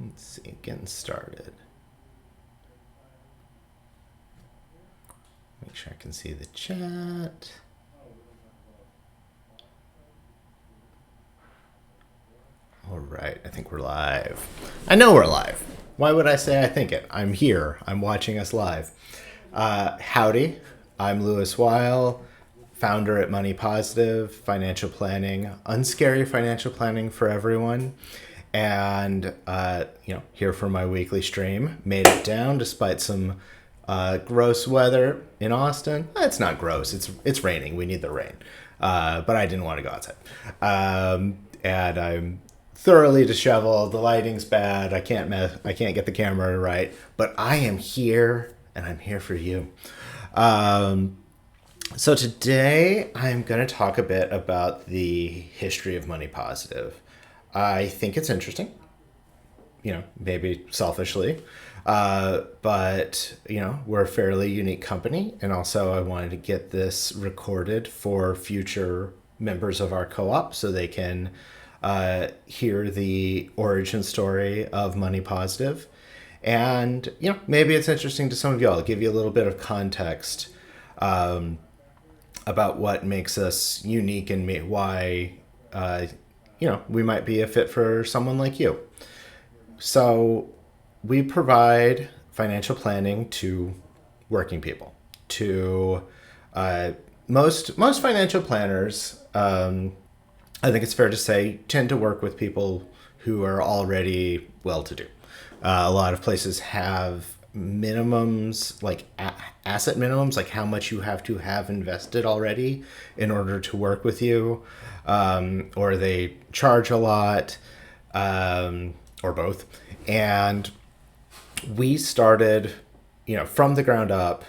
Let's see, getting started. Make sure I can see the chat. All right, I think we're live. I know we're live. Why would I say I think it? I'm here. I'm watching us live. Howdy, I'm Louis Weil, founder at Money Positive, financial planning, unscary financial planning for everyone. And, here for my weekly stream. Made it down despite some gross weather in Austin. It's not gross. It's raining. We need the rain. But I didn't want to go outside. And I'm thoroughly disheveled. The lighting's bad. I can't get the camera right. But I am here, and I'm here for you. So today I'm going to talk a bit about the history of Money Positive. I think it's interesting, maybe selfishly. But we're a fairly unique company. And also I wanted to get this recorded for future members of our co-op so they can hear the origin story of Money Positive. And, maybe it's interesting to some of y'all. Give you a little bit of context about what makes us unique and why, we might be a fit for someone like you. So we provide financial planning to working people. To most financial planners, I think it's fair to say, tend to work with people who are already well-to-do. A lot of places have minimums, like asset minimums, like how much you have to have invested already in order to work with you, or they charge a lot, or both. And we started, from the ground up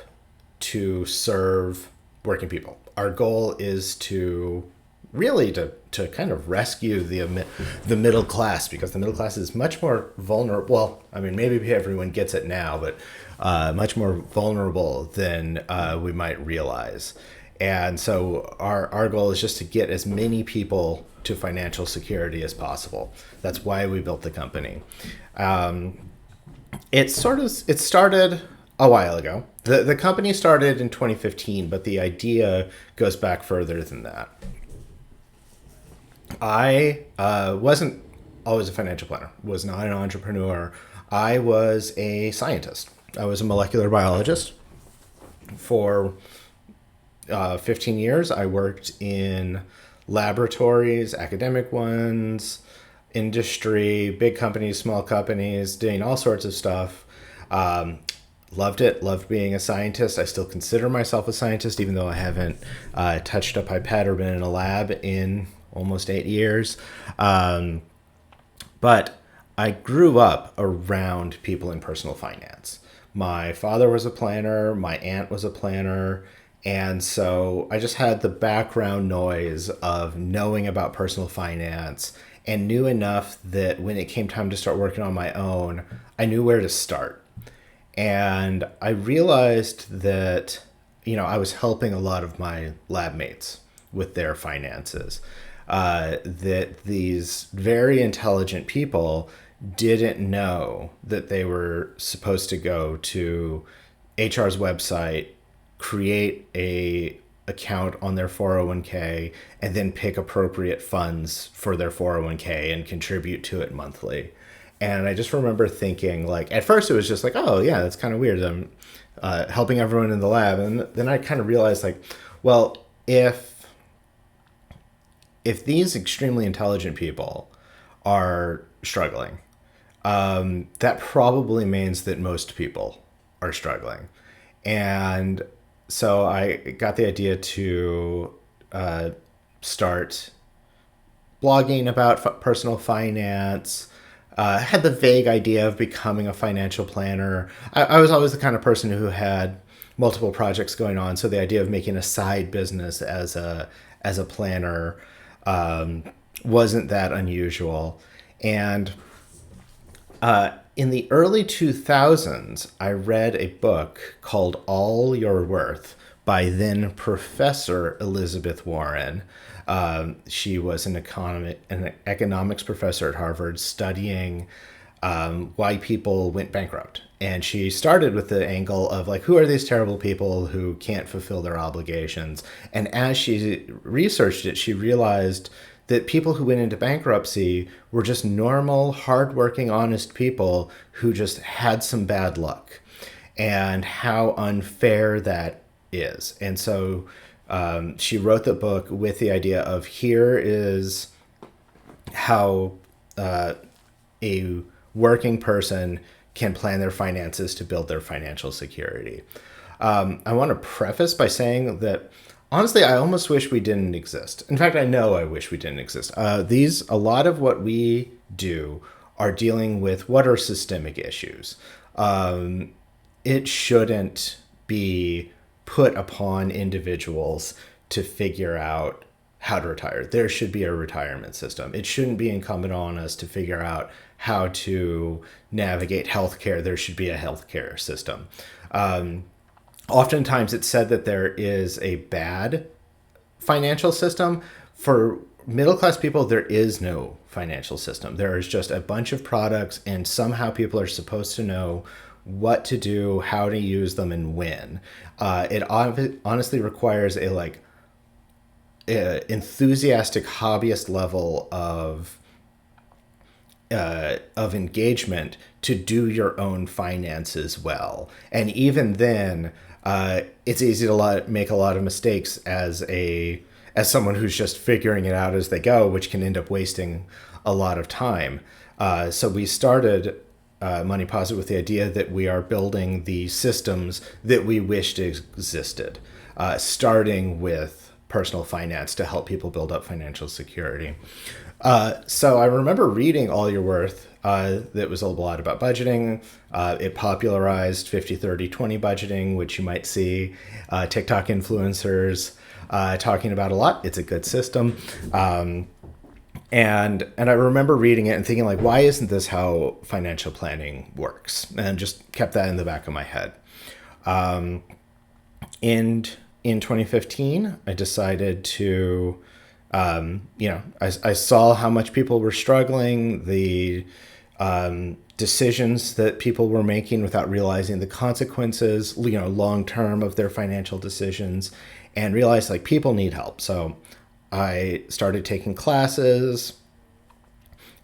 to serve working people. Our goal is to really to kind of rescue the middle class, because the middle class is much more vulnerable. Well, I mean, maybe everyone gets it now, but much more vulnerable than we might realize. And so our goal is just to get as many people to financial security as possible. That's why we built the company. It started a while ago. The company started in 2015, but the idea goes back further than that. I wasn't always a financial planner, was not an entrepreneur. I was a scientist. I was a molecular biologist. For 15 years, I worked in laboratories, academic ones, industry, big companies, small companies, doing all sorts of stuff. Loved it, loved being a scientist. I still consider myself a scientist, even though I haven't touched a pipette or been in a lab in almost 8 years. But I grew up around people in personal finance. My father was a planner, my aunt was a planner, and so I just had the background noise of knowing about personal finance and knew enough that when it came time to start working on my own, I knew where to start. And I realized that, I was helping a lot of my lab mates with their finances. That these very intelligent people didn't know that they were supposed to go to HR's website, create a account on their 401k, and then pick appropriate funds for their 401k and contribute to it monthly. And I just remember thinking, like, at first it was just like, oh yeah, that's kind of weird. I'm helping everyone in the lab. And then I kind of realized, like, well, if these extremely intelligent people are struggling, that probably means that most people are struggling. And so I got the idea to start blogging about personal finance. Had the vague idea of becoming a financial planner. I was always the kind of person who had multiple projects going on, so the idea of making a side business as a planner wasn't that unusual. And in the early 2000s, I read a book called All Your Worth by then Professor Elizabeth Warren. She was an economics professor at Harvard studying why people went bankrupt. And she started with the angle of like, who are these terrible people who can't fulfill their obligations? And as she researched it, she realized that people who went into bankruptcy were just normal, hardworking, honest people who just had some bad luck, and how unfair that is. And so she wrote the book with the idea of here is how a working person can plan their finances to build their financial security. I want to preface by saying that honestly, I almost wish we didn't exist. In fact, I know I wish we didn't exist. A lot of what we do are dealing with what are systemic issues. It shouldn't be put upon individuals to figure out how to retire. There should be a retirement system. It shouldn't be incumbent on us to figure out how to navigate healthcare. There should be a healthcare system. Oftentimes it's said that there is a bad financial system. For middle class people, there is no financial system. There is just a bunch of products, and somehow people are supposed to know what to do, how to use them, and when. It honestly requires a enthusiastic hobbyist level of engagement to do your own finances well. And even then, it's easy to make a lot of mistakes as someone who's just figuring it out as they go, which can end up wasting a lot of time. So we started Money Positive with the idea that we are building the systems that we wished existed, starting with personal finance to help people build up financial security. So I remember reading All Your Worth that was a lot about budgeting. It popularized 50-30-20 budgeting, which you might see TikTok influencers talking about a lot. It's a good system. And I remember reading it and thinking, like, why isn't this how financial planning works? And just kept that in the back of my head. In 2015, I decided to, I saw how much people were struggling, the decisions that people were making without realizing the consequences, long term of their financial decisions, and realized like people need help. So I started taking classes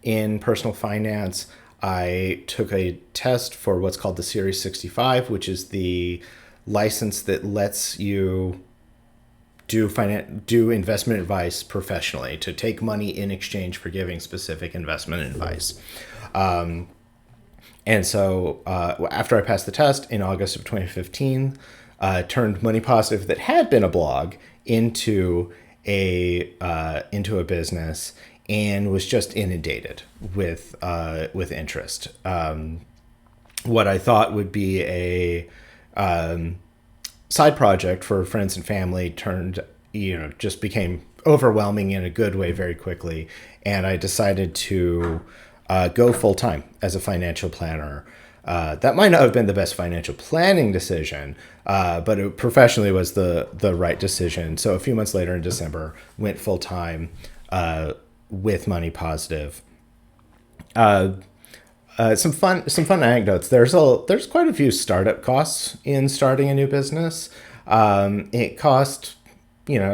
in personal finance. I took a test for what's called the Series 65, which is the license that lets you do investment advice professionally, to take money in exchange for giving specific investment advice. And so after I passed the test in August of 2015, turned Money Positive, that had been a blog, into a business, and was just inundated with interest. What I thought would be a side project for friends and family just became overwhelming in a good way very quickly. And I decided to go full time as a financial planner. That might not have been the best financial planning decision, but it professionally was the right decision. So a few months later in December, went full time with Money Positive. Some fun anecdotes. There's quite a few startup costs in starting a new business. It cost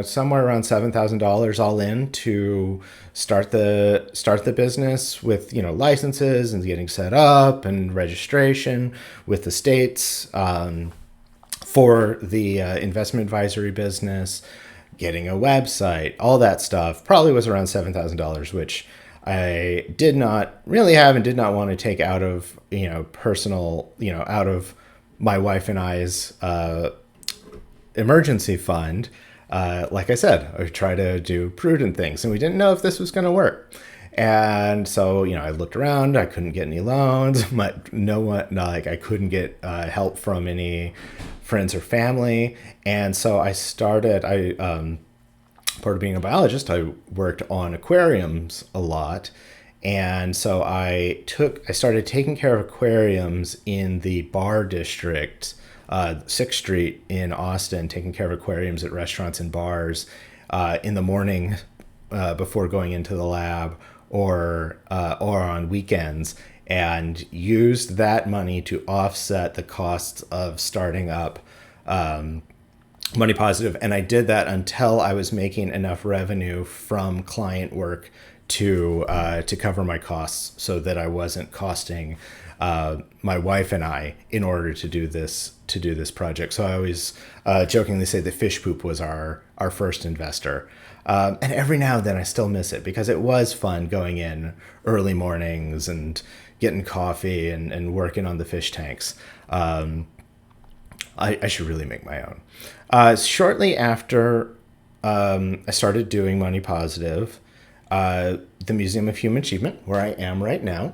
somewhere around $7,000 all in to start the business, with licenses and getting set up and registration with the states, for the investment advisory business, getting a website, all that stuff probably was around $7,000, which I did not really have and did not want to take out of personal, out of my wife and I's emergency fund. Like I said, I try to do prudent things, and we didn't know if this was going to work. And so, I looked around, I couldn't get any loans, but I couldn't get help from any friends or family. And so part of being a biologist, I worked on aquariums a lot. And so I started taking care of aquariums in the bar district, 6th Street in Austin, taking care of aquariums at restaurants and bars in the morning before going into the lab, or on weekends, and used that money to offset the costs of starting up Money Positive. And I did that until I was making enough revenue from client work to cover my costs, so that I wasn't costing my wife and I in order to do this project. So I always jokingly say that Fish Poop was our first investor. And every now and then I still miss it, because it was fun going in early mornings and getting coffee and working on the fish tanks. I should really make my own. Shortly after I started doing Money Positive, the Museum of Human Achievement, where I am right now,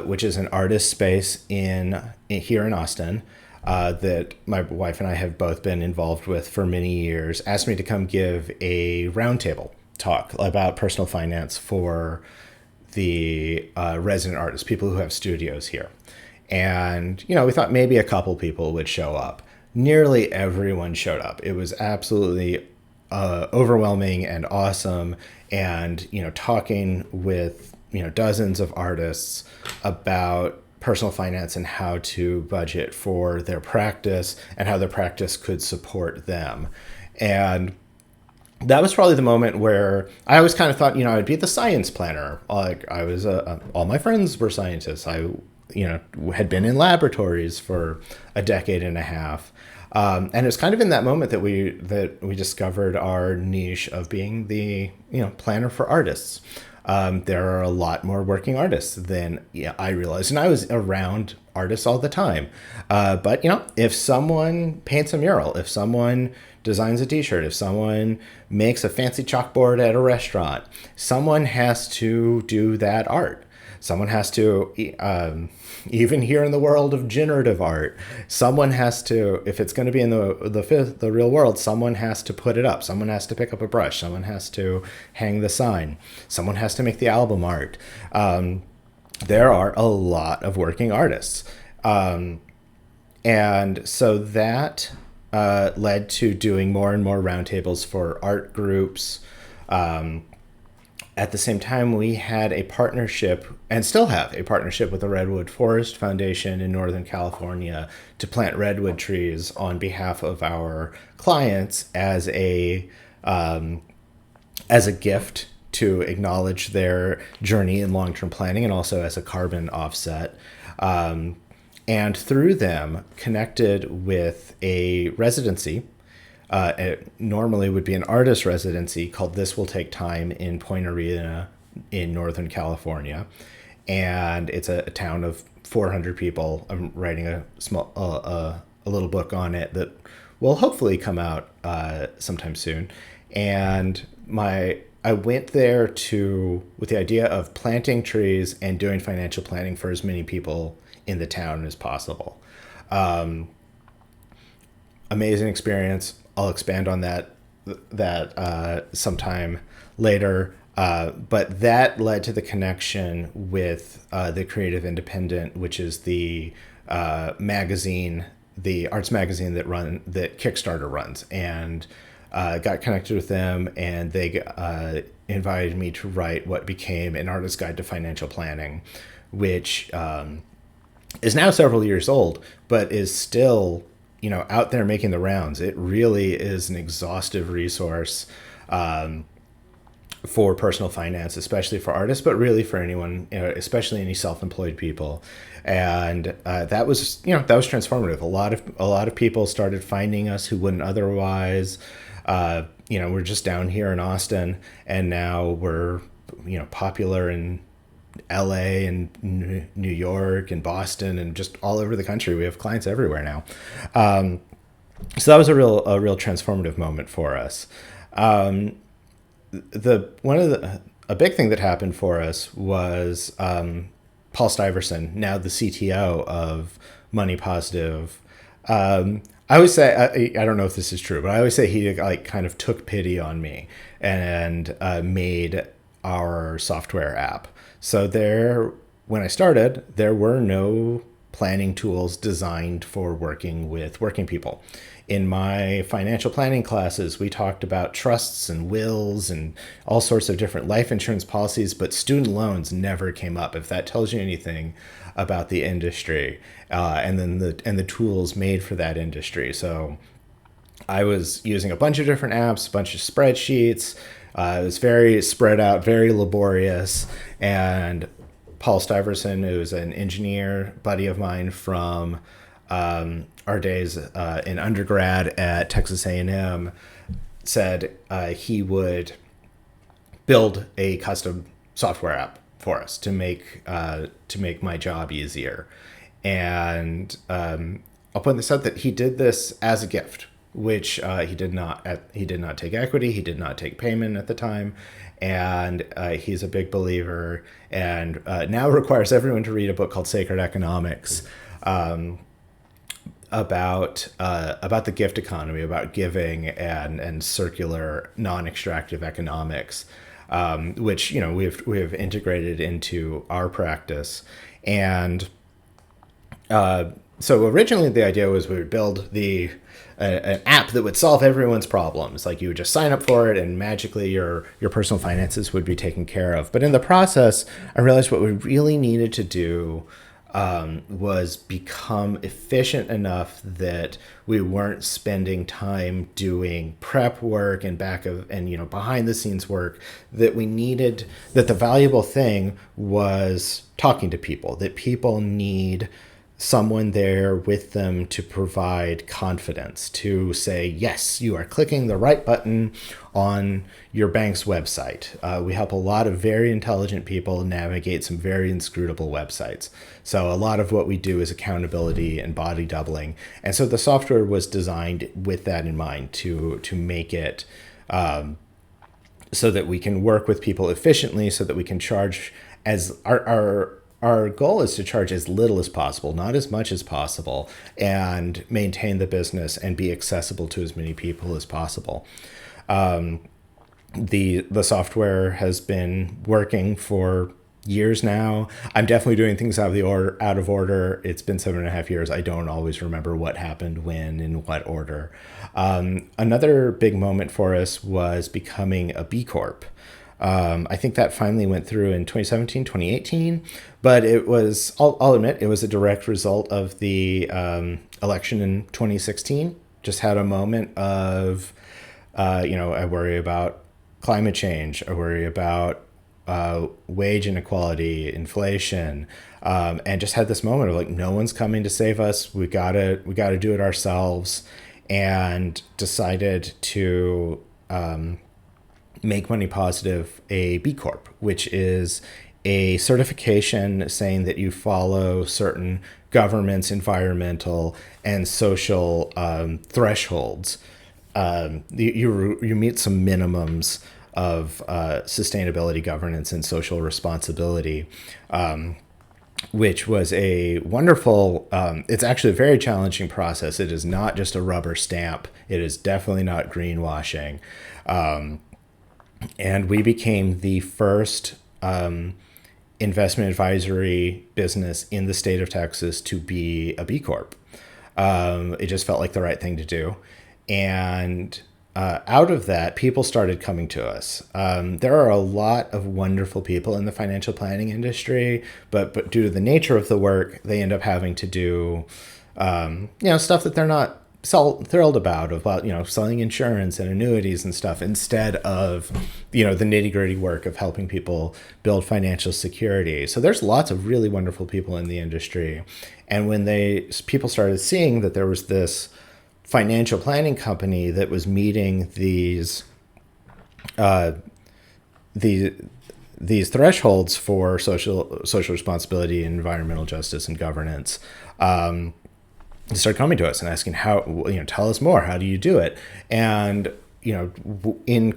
which is an artist space here in Austin, that my wife and I have both been involved with for many years, asked me to come give a roundtable talk about personal finance for the resident artists, people who have studios here. And, we thought maybe a couple people would show up. Nearly everyone showed up. It was absolutely overwhelming and awesome. And, talking with, dozens of artists about personal finance and how to budget for their practice and how their practice could support them. And that was probably the moment where I always kind of thought, I'd be the science planner. Like I was, all my friends were scientists. I, had been in laboratories for a decade and a half. And it was kind of in that moment that we discovered our niche of being the, planner for artists. There are a lot more working artists than I realized. And I was around artists all the time. But, if someone paints a mural, if someone designs a t-shirt, if someone makes a fancy chalkboard at a restaurant, someone has to do that art. Someone has to, even here in the world of generative art, someone has to, if it's going to be in the real world, someone has to put it up. Someone has to pick up a brush. Someone has to hang the sign. Someone has to make the album art. There are a lot of working artists. And so that led to doing more and more roundtables for art groups. At the same time, we had a partnership, and still have a partnership, with the Redwood Forest Foundation in Northern California to plant redwood trees on behalf of our clients as a gift to acknowledge their journey in long-term planning, and also as a carbon offset. And through them, connected with a residency. It normally would be an artist residency called This Will Take Time in Point Arena in Northern California. And it's a town of 400 people. I'm writing a little book on it that will hopefully come out sometime soon. And I went there with the idea of planting trees and doing financial planning for as many people in the town as possible. Amazing experience. I'll expand on that sometime later. But that led to the connection with the Creative Independent, which is the magazine, the arts magazine that Kickstarter runs, and got connected with them, and they invited me to write what became An Artist's Guide to Financial Planning, which is now several years old, but is still out there making the rounds. It really is an exhaustive resource for personal finance, especially for artists, but really for anyone, especially any self-employed people. And that was transformative. A lot of people started finding us who wouldn't otherwise. We're just down here in Austin, and now we're popular in LA and New York and Boston and just all over the country. We have clients everywhere now. So that was a real transformative moment for us. A big thing that happened for us was Paul Stuyvesant, now the CTO of Money Positive. I always say, I don't know if this is true, but I always say he kind of took pity on me and made our software app. So when I started, there were no planning tools designed for working with working people. In my financial planning classes, we talked about trusts and wills and all sorts of different life insurance policies, but student loans never came up. If that tells you anything about the industry, and then the tools made for that industry. So I was using a bunch of different apps, a bunch of spreadsheets. It was very spread out, very laborious. And Paul Stuyvesant, who's an engineer buddy of mine from our days in undergrad at Texas A&M, said he would build a custom software app for us to make my job easier. And I'll point this out that he did this as a gift, which he did not take equity, he did not take payment at the time, and he's a big believer, and now requires everyone to read a book called Sacred Economics, about the gift economy, about giving and circular non-extractive economics, which we have integrated into our practice. And so originally the idea was we would build an app that would solve everyone's problems. Like, you would just sign up for it and magically your personal finances would be taken care of. But in the process, I realized what we really needed to do was become efficient enough that we weren't spending time doing prep work and behind the scenes work, that the valuable thing was talking to people, that people need someone there with them to provide confidence, to say, yes, you are clicking the right button on your bank's website. We help a lot of very intelligent people navigate some very inscrutable websites. So a lot of what we do is accountability and body doubling. And so the software was designed with that in mind, to make it so that we can work with people efficiently, so that we can charge as our goal is to charge as little as possible, not as much as possible, and maintain the business and be accessible to as many people as possible. The software has been working for years now. I'm definitely doing things out of order. It's been 7.5 years. I don't always remember what happened when, in what order. Another big moment for us was becoming a B Corp. I think that finally went through in 2017, 2018, but I'll admit, it was a direct result of the election in 2016. Just had a moment of, I worry about climate change, I worry about wage inequality, inflation, and just had this moment of like, no one's coming to save us. We gotta do it ourselves, and decided to make Money Positive a B Corp, which is a certification saying that you follow certain government's environmental and social thresholds. You meet some minimums of sustainability, governance, and social responsibility, which was a wonderful, it's actually a very challenging process. It is not just a rubber stamp. It is definitely not greenwashing. And we became the first investment advisory business in the state of Texas to be a B Corp. It just felt like the right thing to do. And out of that, people started coming to us. There are a lot of wonderful people in the financial planning industry, but due to the nature of the work, they end up having to do stuff that they're not thrilled about selling insurance and annuities and stuff, instead of the nitty-gritty work of helping people build financial security. So there's lots of really wonderful people in the industry, and when people started seeing that there was this financial planning company that was meeting these thresholds for social responsibility, environmental justice, and governance, they started coming to us and asking, how, tell us more. How do you do it? And, in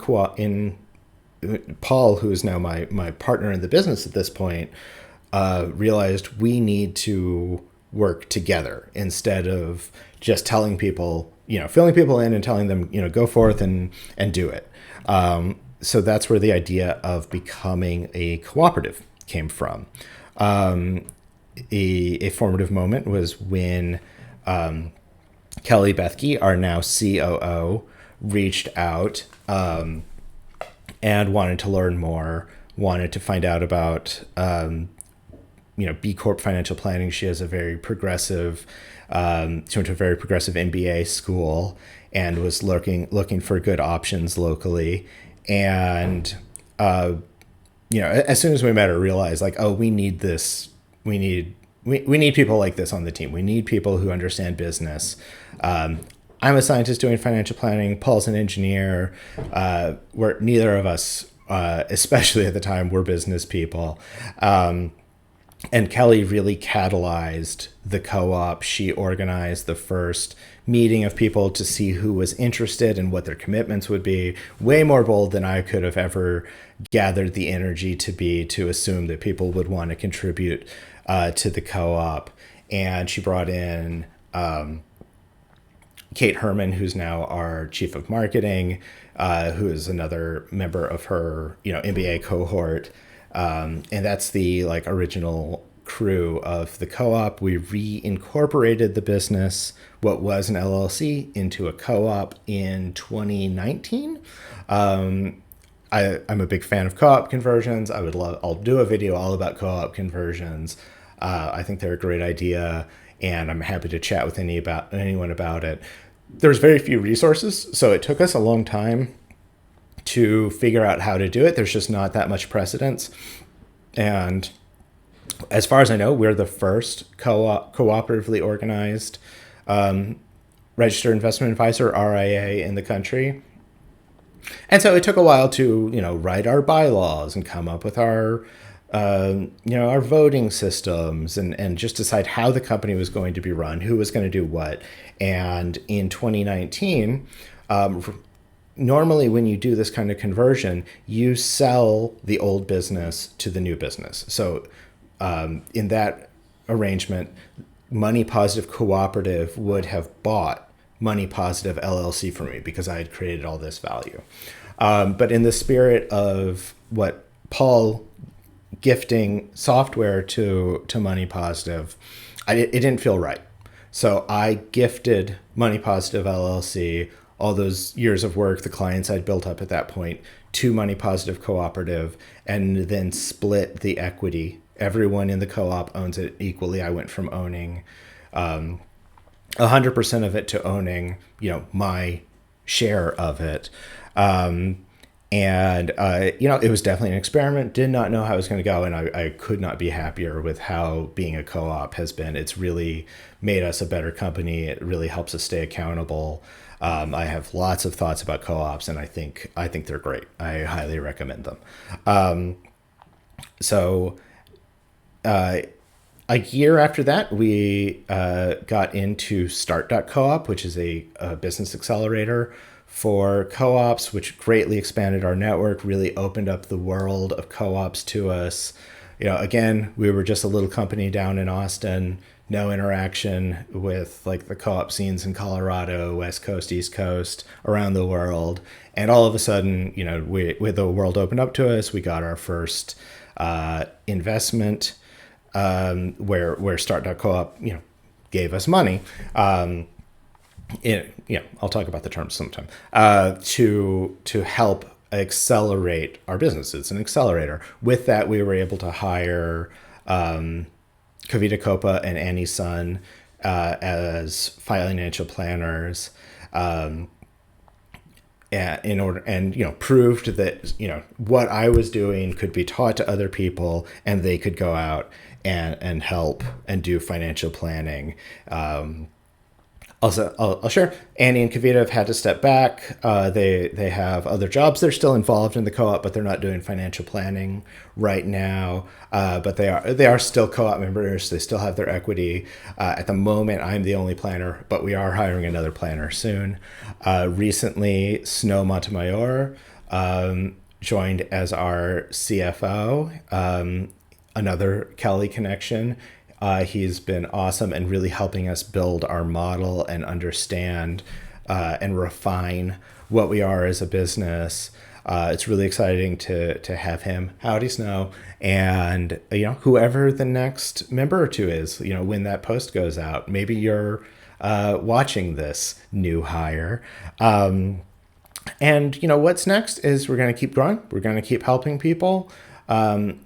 Paul, who is now my partner in the business at this point, realized we need to work together instead of just telling people, filling people in and telling them, go forth and do it. So that's where the idea of becoming a cooperative came from. a formative moment was when Kelly Bethke, our now COO, reached out and wanted to learn more, wanted to find out about B Corp financial planning. She has a very progressive, she went to a very progressive MBA school and was looking for good options locally. And as soon as we met her, realized like, oh, we need this. We need people like this on the team. We need people who understand business. I'm a scientist doing financial planning. Paul's an engineer. We're neither of us, especially at the time, were business people. And Kelly really catalyzed the co-op. She organized the first meeting of people to see who was interested and what their commitments would be. Way more bold than I could have ever gathered the energy to be, to assume that people would want to contribute to the co-op. And she brought in Kate Herman, who's now our chief of marketing, who is another member of her MBA cohort. And that's the original crew of the co-op. We reincorporated the business, what was an LLC, into a co-op in 2019. I'm a big fan of co-op conversions. I'll do a video all about co-op conversions. I think they're a great idea, and I'm happy to chat with anyone about it. There's very few resources, so it took us a long time to figure out how to do it. There's just not that much precedence. And as far as I know, we're the first cooperatively organized registered investment advisor, RIA, in the country. And so it took a while to, write our bylaws and come up with our voting systems and just decide how the company was going to be run, who was going to do what. And in 2019, normally when you do this kind of conversion, you sell the old business to the new business. So in that arrangement, Money Positive Cooperative would have bought Money Positive LLC for me because I had created all this value. But in the spirit of what Paul gifting software to Money Positive, it didn't feel right. So I gifted Money Positive LLC, all those years of work, the clients I'd built up at that point, to Money Positive Cooperative, and then split the equity. Everyone in the co-op owns it equally. I went from owning 100% of it to owning, my share of it. It was definitely an experiment. Did not know how it was going to go, and I could not be happier with how being a co-op has been. It's really made us a better company. It really helps us stay accountable. I have lots of thoughts about co-ops, and I think they're great. I highly recommend them. A year after that, we got into Start.Coop, which is a business accelerator for co-ops, which greatly expanded our network, really opened up the world of co-ops to us. Again, we were just a little company down in Austin, no interaction with the co-op scenes in Colorado, West Coast, East Coast, around the world. And all of a sudden, the world opened up to us. We got our first investment where Start.Coop, gave us money. I'll talk about the terms sometime, to help accelerate our business. It's an accelerator. With that, we were able to hire Kavita Kopa and Annie Sun as financial planners, proved that what I was doing could be taught to other people, and they could go out and help and do financial planning. Also, I'll share, Annie and Kavita have had to step back. They have other jobs. They're still involved in the co-op, but they're not doing financial planning right now. But they are still co-op members. They still have their equity. At the moment, I'm the only planner, but we are hiring another planner soon. Recently, Snow Montemayor joined as our CFO, another Kelly connection. He's been awesome and really helping us build our model and understand and refine what we are as a business. It's really exciting to have him. Howdy Snow. And, whoever the next member or two is, when that post goes out, maybe you're watching this new hire. And what's next is we're going to keep growing. We're going to keep helping people. My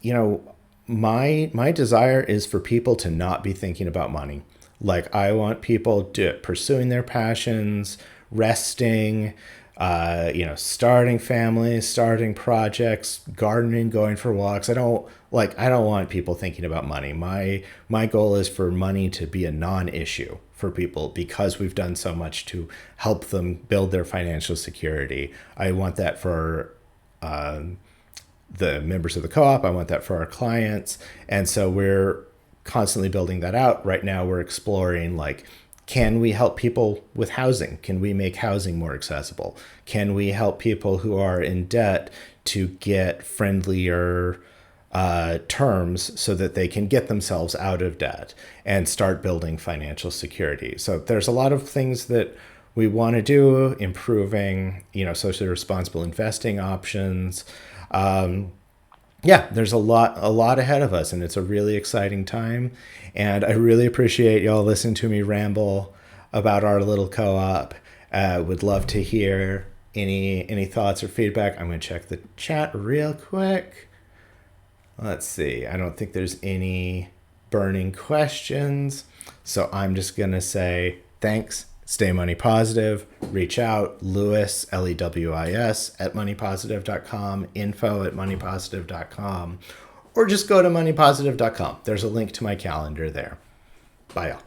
desire is for people to not be thinking about money. Like, I want people pursuing their passions, resting, starting families, starting projects, gardening, going for walks. I don't want people thinking about money. My goal is for money to be a non-issue for people because we've done so much to help them build their financial security. I want that for the members of the co-op. I want that for our clients. And so we're constantly building that out. Right now we're exploring, can we help people with housing? Can we make housing more accessible? Can we help people who are in debt to get friendlier terms so that they can get themselves out of debt and start building financial security? So there's a lot of things that we want to do, improving, socially responsible investing options. There's a lot ahead of us, and it's a really exciting time. And I really appreciate y'all listening to me ramble about our little co-op. Would love to hear any thoughts or feedback. I'm going to check the chat real quick. Let's see. I don't think there's any burning questions. So I'm just going to say thanks. Stay money positive. Reach out. Lewis, Lewis, at moneypositive.com, info@moneypositive.com, or just go to moneypositive.com. There's a link to my calendar there. Bye, y'all.